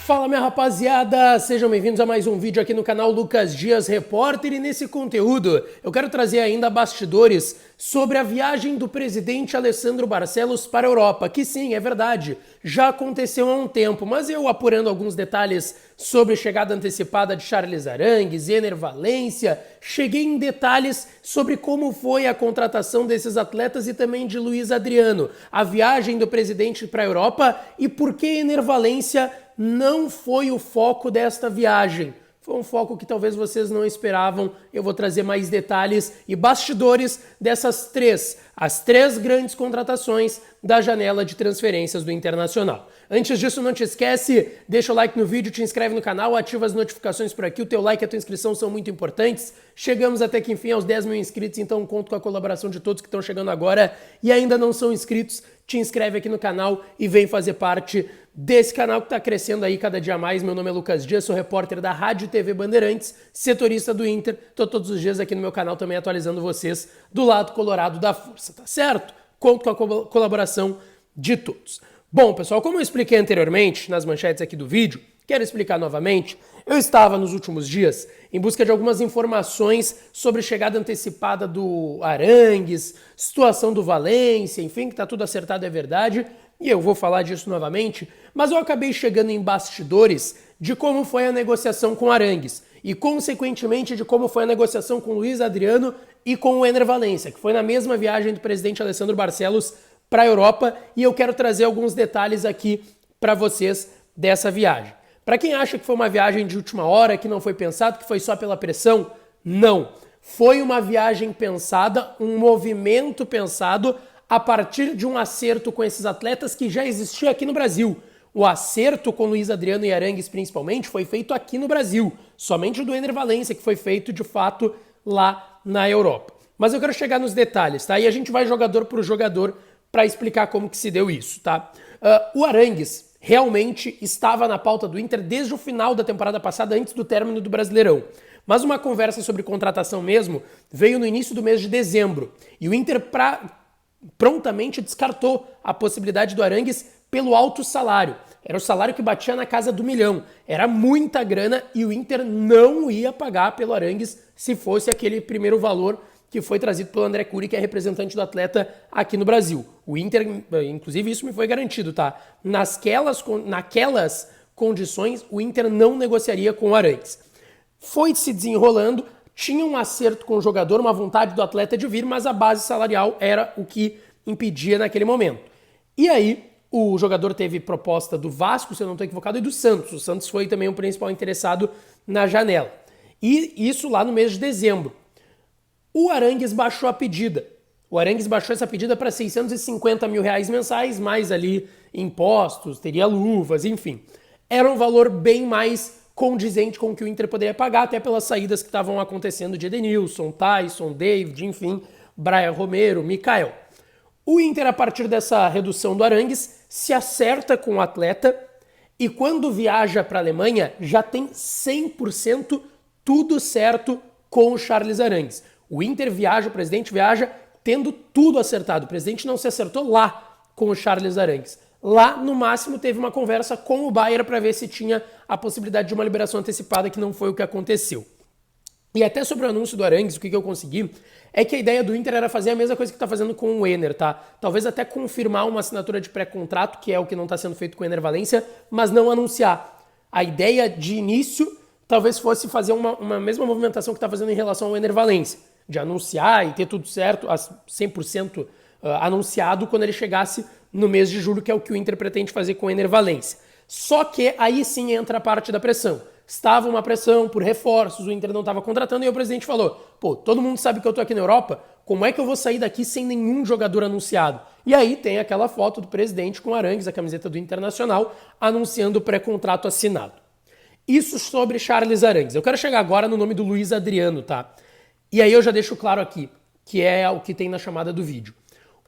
Fala, minha rapaziada, sejam bem-vindos a mais um vídeo aqui no canal Lucas Dias Repórter, e nesse conteúdo eu quero trazer ainda bastidores sobre a viagem do presidente Alessandro Barcelos para a Europa, que sim, é verdade, já aconteceu há um tempo, mas eu apurando alguns detalhes sobre a chegada antecipada de Charles Arangues, Ener Valencia, cheguei em detalhes sobre como foi a contratação desses atletas e também de Luiz Adriano, a viagem do presidente para a Europa e por que Ener Valencia não foi o foco desta viagem. Foi um foco que talvez vocês não esperavam. Eu vou trazer mais detalhes e bastidores dessas as três grandes contratações da janela de transferências do Internacional. Antes disso, não te esquece, deixa o like no vídeo, te inscreve no canal, ativa as notificações por aqui. O teu like e a tua inscrição são muito importantes. Chegamos até que enfim aos 10 mil inscritos, então conto com a colaboração de todos que estão chegando agora e ainda não são inscritos. Te inscreve aqui no canal e vem fazer parte desse canal que está crescendo aí cada dia mais. Meu nome é Lucas Dias, sou repórter da Rádio e TV Bandeirantes, setorista do Inter. Estou todos os dias aqui no meu canal também atualizando vocês do lado colorado da força, tá certo? Conto com a colaboração de todos. Bom, pessoal, como eu expliquei anteriormente nas manchetes aqui do vídeo, quero explicar novamente. Eu estava nos últimos dias em busca de algumas informações sobre chegada antecipada do Arangues, situação do Valencia, enfim, que está tudo acertado, é verdade, e eu vou falar disso novamente, mas eu acabei chegando em bastidores de como foi a negociação com Arangues e, consequentemente, de como foi a negociação com Luiz Adriano e com o Ener Valencia, que foi na mesma viagem do presidente Alessandro Barcelos para a Europa, e eu quero trazer alguns detalhes aqui para vocês dessa viagem. Para quem acha que foi uma viagem de última hora, que não foi pensado, que foi só pela pressão, não. Foi uma viagem pensada, um movimento pensado a partir de um acerto com esses atletas que já existia aqui no Brasil. O acerto com Luiz Adriano e Arangues, principalmente, foi feito aqui no Brasil. Somente o do Ener Valencia, que foi feito, de fato, lá na Europa. Mas eu quero chegar nos detalhes, tá? E a gente vai jogador por jogador para explicar como que se deu isso, tá? O Arangues realmente estava na pauta do Inter desde o final da temporada passada, antes do término do Brasileirão. Mas uma conversa sobre contratação mesmo veio no início do mês de dezembro. E o Inter prontamente descartou a possibilidade do Arangues pelo alto salário. Era o salário que batia na casa do 1 milhão. Era muita grana e o Inter não ia pagar pelo Arangues se fosse aquele primeiro valor que foi trazido pelo André Curi, que é representante do atleta aqui no Brasil. O Inter, inclusive isso me foi garantido, tá? Naquelas condições, o Inter não negociaria com o Arangues. Foi se desenrolando, tinha um acerto com o jogador, uma vontade do atleta de vir, mas a base salarial era o que impedia naquele momento. E aí, o jogador teve proposta do Vasco, se eu não estou equivocado, e do Santos. O Santos foi também o principal interessado na janela. E isso lá no mês de dezembro. O Arangues baixou a pedida. O Arangues baixou essa pedida para 650 mil reais mensais, mais ali impostos, teria luvas, enfim. Era um valor bem mais condizente com o que o Inter poderia pagar, até pelas saídas que estavam acontecendo de Edenilson, Tyson, David, enfim, Brian Romero, Mikael. O Inter, a partir dessa redução do Arangues, se acerta com o atleta e quando viaja para a Alemanha já tem 100% tudo certo com o Charles Arangues. O Inter viaja, o presidente viaja tendo tudo acertado. O presidente não se acertou lá com o Charles Arangues. Lá, no máximo, teve uma conversa com o Bayern para ver se tinha a possibilidade de uma liberação antecipada, que não foi o que aconteceu. E até sobre o anúncio do Arangues, o que eu consegui é que a ideia do Inter era fazer a mesma coisa que está fazendo com o Ener, tá? Talvez até confirmar uma assinatura de pré-contrato, que é o que não está sendo feito com o Ener Valencia, mas não anunciar. A ideia de início talvez fosse fazer uma mesma movimentação que está fazendo em relação ao Ener Valencia, de anunciar e ter tudo certo, 100% anunciado quando ele chegasse no mês de julho, que é o que o Inter pretende fazer com o Ener Valencia. Só que aí sim entra a parte da pressão. Estava uma pressão por reforços, o Inter não estava contratando e o presidente falou, pô, todo mundo sabe que eu tô aqui na Europa, como é que eu vou sair daqui sem nenhum jogador anunciado? E aí tem aquela foto do presidente com Arangues, a camiseta do Internacional, anunciando o pré-contrato assinado. Isso sobre Charles Arangues. Eu quero chegar agora no nome do Luiz Adriano, tá? E aí eu já deixo claro aqui, que é o que tem na chamada do vídeo.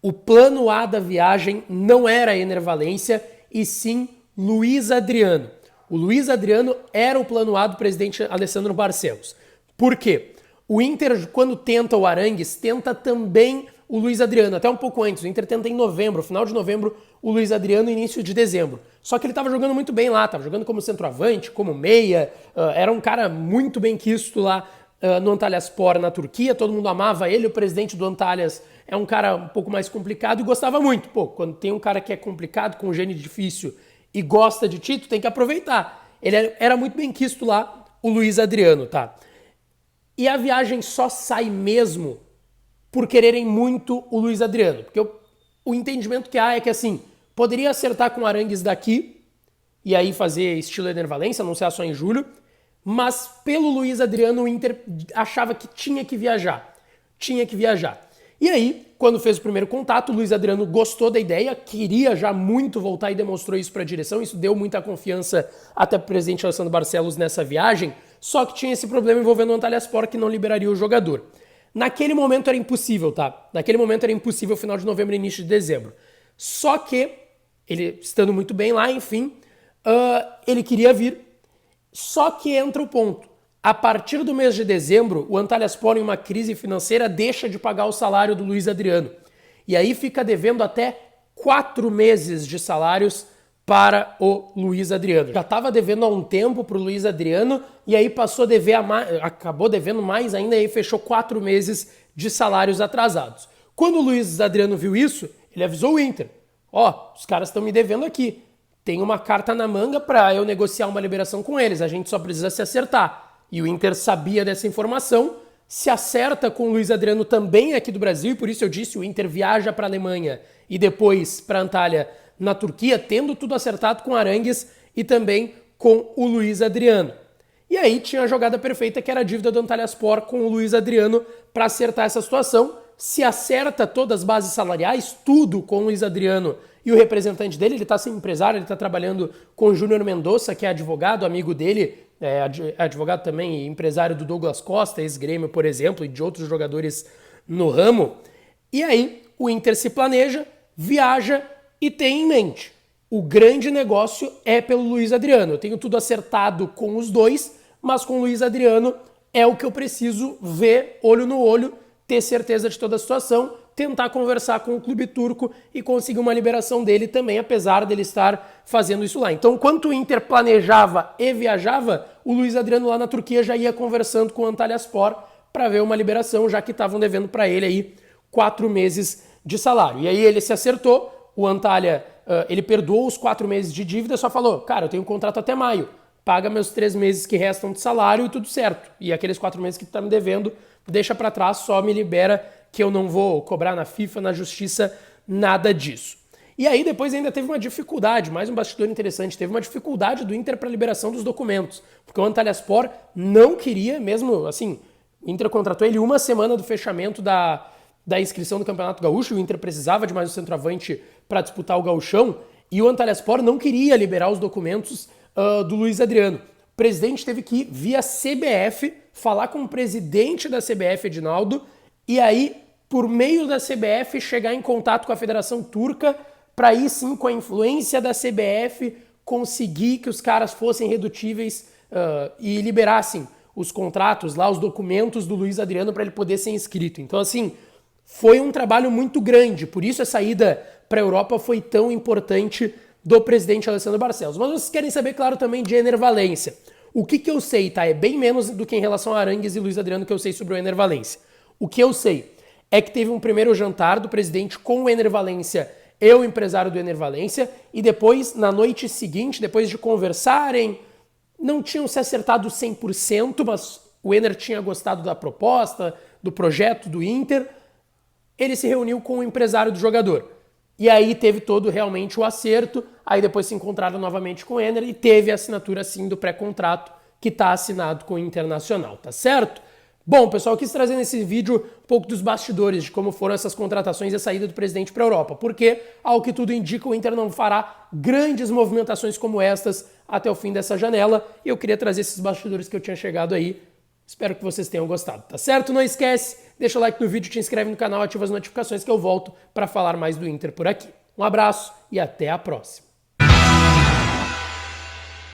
O plano A da viagem não era Ener Valencia, e sim Luiz Adriano. O Luiz Adriano era o plano A do presidente Alessandro Barcelos. Por quê? O Inter, quando tenta o Arangues, tenta também o Luiz Adriano, até um pouco antes. O Inter tenta em novembro, final de novembro, o Luiz Adriano, início de dezembro. Só que ele estava jogando muito bem lá, estava jogando como centroavante, como meia, era um cara muito bem quisto lá no Antalyaspor, na Turquia, todo mundo amava ele, o presidente do Antalya é um cara um pouco mais complicado e gostava muito. Pô, quando tem um cara que é complicado, com um gene difícil e gosta de ti, tu tem que aproveitar. Ele era muito bem quisto lá, o Luiz Adriano, tá? E a viagem só sai mesmo por quererem muito o Luiz Adriano. Porque o entendimento que há é que, assim, poderia acertar com o Arangues daqui e aí fazer estilo Ener Valencia, anunciar só em julho, mas pelo Luiz Adriano o Inter achava que tinha que viajar. Tinha que viajar. E aí, quando fez o primeiro contato, o Luiz Adriano gostou da ideia, queria já muito voltar e demonstrou isso para a direção, isso deu muita confiança até para o presidente Alessandro Barcelos nessa viagem, só que tinha esse problema envolvendo o Antalyaspor que não liberaria o jogador. Naquele momento era impossível, tá? Naquele momento era impossível, final de novembro e início de dezembro. Só que, ele estando muito bem lá, enfim, ele queria vir. Só que entra o ponto. A partir do mês de dezembro, o Antalyaspor, em uma crise financeira, deixa de pagar o salário do Luiz Adriano. E aí fica devendo até 4 meses de salários para o Luiz Adriano. Já estava devendo há um tempo para o Luiz Adriano e aí passou a dever, acabou devendo mais ainda e aí fechou 4 meses de salários atrasados. Quando o Luiz Adriano viu isso, ele avisou o Inter. Ó, os caras estão me devendo aqui. Tem uma carta na manga para eu negociar uma liberação com eles, a gente só precisa se acertar. E o Inter sabia dessa informação, se acerta com o Luiz Adriano também aqui do Brasil, e por isso eu disse, o Inter viaja para a Alemanha e depois para Antalya na Turquia, tendo tudo acertado com Arangues e também com o Luiz Adriano. E aí tinha a jogada perfeita, que era a dívida do Antalyaspor com o Luiz Adriano para acertar essa situação. Se acerta todas as bases salariais, tudo com o Luiz Adriano e o representante dele, ele está sem empresário, ele está trabalhando com o Júnior Mendonça, que é advogado, amigo dele, é advogado também e empresário do Douglas Costa, ex-Grêmio, por exemplo, e de outros jogadores no ramo. E aí o Inter se planeja, viaja e tem em mente, o grande negócio é pelo Luiz Adriano. Eu tenho tudo acertado com os dois, mas com o Luiz Adriano é o que eu preciso ver olho no olho, ter certeza de toda a situação, tentar conversar com o clube turco e conseguir uma liberação dele também, apesar dele estar fazendo isso lá. Então, enquanto o Inter planejava e viajava, o Luiz Adriano lá na Turquia já ia conversando com o Antalyaspor para ver uma liberação, já que estavam devendo para ele aí 4 meses de salário. E aí ele se acertou, o Antalya, ele perdoou os 4 meses de dívida, só falou, cara, eu tenho um contrato até maio, paga meus 3 meses que restam de salário e tudo certo. E aqueles 4 meses que tu tá me devendo, deixa para trás, só me libera que eu não vou cobrar na FIFA, na justiça, nada disso. E aí depois ainda teve uma dificuldade, mais um bastidor interessante, teve uma dificuldade do Inter para a liberação dos documentos, porque o Antalyaspor não queria, mesmo assim, o Inter contratou ele uma semana do fechamento da inscrição do Campeonato Gaúcho, o Inter precisava de mais um centroavante para disputar o Gauchão, e o Antalyaspor não queria liberar os documentos do Luiz Adriano. O presidente teve que ir via CBF, falar com o presidente da CBF, Edinaldo, e aí, por meio da CBF, chegar em contato com a Federação Turca, para aí sim, com a influência da CBF, conseguir que os caras fossem redutíveis e liberassem os contratos lá, os documentos do Luiz Adriano para ele poder ser inscrito. Então, assim, foi um trabalho muito grande, por isso a saída para a Europa foi tão importante do presidente Alessandro Barcelos. Mas vocês querem saber, claro, também de Ener Valencia. O que eu sei, tá? É bem menos do que em relação a Arangues e Luiz Adriano que eu sei sobre o Ener Valencia. O que eu sei é que teve um primeiro jantar do presidente com o Ener Valencia e o empresário do Ener Valencia, e depois, na noite seguinte, depois de conversarem, não tinham se acertado 100%, mas o Ener tinha gostado da proposta, do projeto do Inter, ele se reuniu com o empresário do jogador. E aí teve todo realmente o acerto, aí depois se encontraram novamente com o Ener e teve a assinatura sim do pré-contrato que está assinado com o Internacional, tá certo? Bom, pessoal, eu quis trazer nesse vídeo um pouco dos bastidores de como foram essas contratações e a saída do presidente para a Europa, porque, ao que tudo indica, o Inter não fará grandes movimentações como estas até o fim dessa janela, e eu queria trazer esses bastidores que eu tinha chegado aí. Espero que vocês tenham gostado, tá certo? Não esquece, deixa o like no vídeo, te inscreve no canal, ativa as notificações que eu volto para falar mais do Inter por aqui. Um abraço e até a próxima.